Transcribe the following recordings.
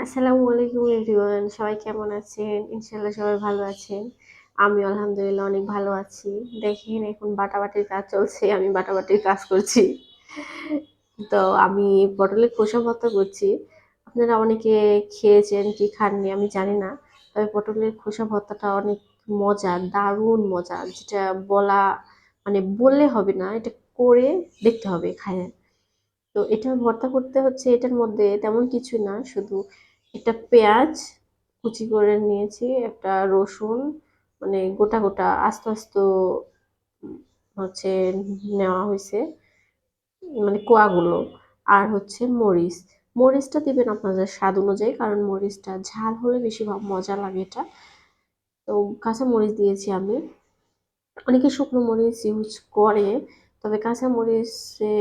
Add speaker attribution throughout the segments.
Speaker 1: আসসালামু আলাইকুম এভরিওয়ান, সবাই কেমন আছেন? ইনশাল্লাহ সবাই ভালো আছেন। আমি আলহামদুলিল্লাহ অনেক ভালো আছি। দেখেন এখন বাটাবাটির কাজ চলছে, আমি বাটাবাটির কাজ করছি। তো আমি পটলের খোসা ভর্তা করছি। আপনারা অনেকে খেয়েছেন কি খাননি আমি জানি না। তবে পটলের খোসা ভর্তাটা অনেক মজা, দারুণ মজা, যেটা বলা মানে বললে হবে না, এটা করে দেখতে হবে খায়। তো এটা ভর্তা করতে হচ্ছে, এটার মধ্যে তেমন কিছু না, শুধু একটা পেঁয়াজ কুচি করে নিয়েছি, একটা রসুন মানে গোটা গোটা আস্ত আস্ত হচ্ছে নেওয়া হয়েছে, মানে কোয়াগুলো। আর হচ্ছে মরিচ, মরিচটা দিবেন আপনাদের স্বাদ অনুযায়ী, কারণ মরিচটা ঝাল হলে বেশি মজা লাগে এটা। তো কাঁচা মরিচ দিয়েছি আমি। অনেকে শুকনো মরিচ ইউজ করে, তবে কাঁচা মরিচে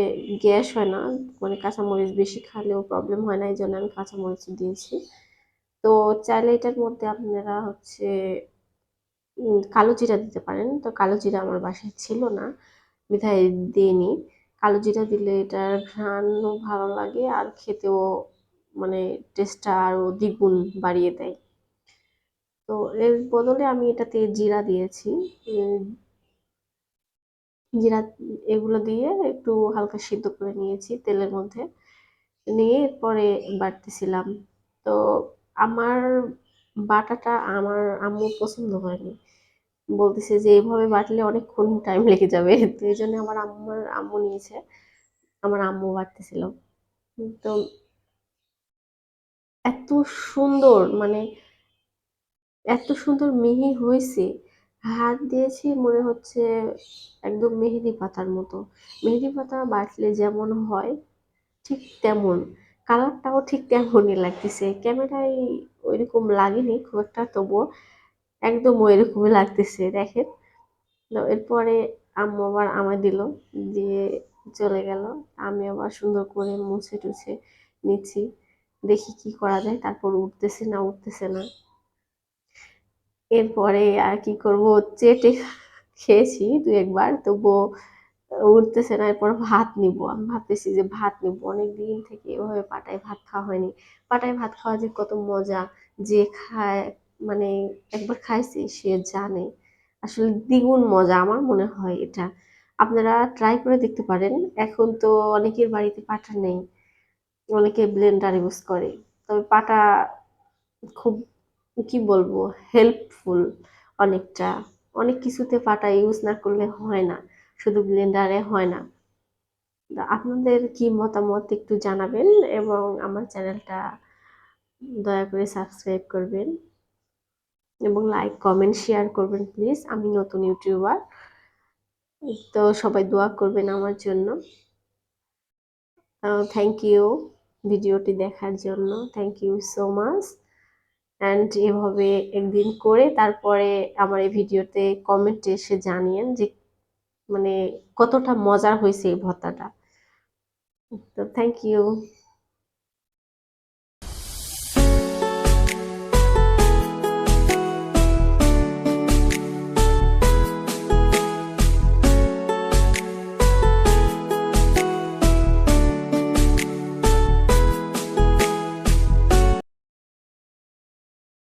Speaker 1: গ্যাস হয় না, মানে কাঁচা মরিচ বেশি খালেও প্রবলেম হয় না, এই জন্য আমি কাঁচা মরিচ দিয়েছি। তো চাইলে এটার মধ্যে আপনারা হচ্ছে কালো জিরা দিতে পারেন, তো কালো জিরা আমার বাসায় ছিল না বিধায় দিইনি। কালো জিরা দিলে এটার ঘ্রাণও ভালো লাগে আর খেতেও মানে টেস্টটা আরও দ্বিগুণ বাড়িয়ে দেয়। তো এর বদলে আমি এটাতে জিরা দিয়েছি। জিরা এগুলো দিয়ে একটু হালকা সিদ্ধ করে নিয়েছি তেলের মধ্যে, নিয়ে পরে বাটতেছিলাম। তো আমার বাটাটা আমার আম্মু পছন্দ হয়নি, বলতেছে যে এইভাবে বাটলে অনেকক্ষণ টাইম লেগে যাবে। তো এই জন্য আমার আম্মু নিয়েছে, আমার আম্মু বাটতেছিল। তো এত সুন্দর মানে এত সুন্দর মিহি হয়েছে, হাত দিয়েছি মনে হচ্ছে একদম মেহেদি পাতার মতো। মেহেদি পাতা বাটলে যেমন হয় ঠিক তেমন, কালারটাও ঠিক তেমনই লাগতেছে। ক্যামেরায় ওইরকম লাগেনি খুব একটা, তবুও একদম ওইরকমই লাগতেছে দেখেন। তো এরপরে আম্মু আবার আমায় দিল, দিয়ে চলে গেল। আমি আবার সুন্দর করে মুছে টুছে নিচ্ছি, দেখি কি করা যায়। তারপর উঠতেছে না উঠতেছে না, এরপরে আর কি করব, চেটে খেয়েছি দু একবার, তবুও উঠতেছে না। এরপর ভাত নিব, আমি ভাবতেছি যে ভাত নিব, অনেক দিন থেকে এভাবে পাটায় ভাত খাওয়া হয়নি। পাটায় ভাত খাওয়া যে কত মজা, যে খায় মানে একবার খাইছে সে জানে, আসলে দ্বিগুণ মজা আমার মনে হয় এটা। আপনারা ট্রাই করে দেখতে পারেন। এখন তো অনেকের বাড়িতে পাটা নেই, অনেকে ব্লেন্ডার ইউজ করে, তবে পাটা খুব কি বলবো হেল্পফুল অনেকটা। অনেক কিছুতে পাটা ইউজ না করলে হয় না, শুধু ব্লেন্ডারে হয় না। তা আপনাদের কি মতামত একটু জানাবেন, এবং আমার চ্যানেলটা দয়া করে সাবস্ক্রাইব করবেন এবং লাইক কমেন্ট শেয়ার করবেন প্লিজ। আমি নতুন ইউটিউবার, তো সবাই দোয়া করবেন আমার জন্য। থ্যাংক ইউ ভিডিওটি দেখার জন্য, thank you so much. And এভাবে একদিন করে তারপরে আমার এই ভিডিওতে কমেন্টে এসে জানিয়েন যে মানে কতটা মজার হয়েছে এই ভর্তাটা। তো থ্যাংক ইউ।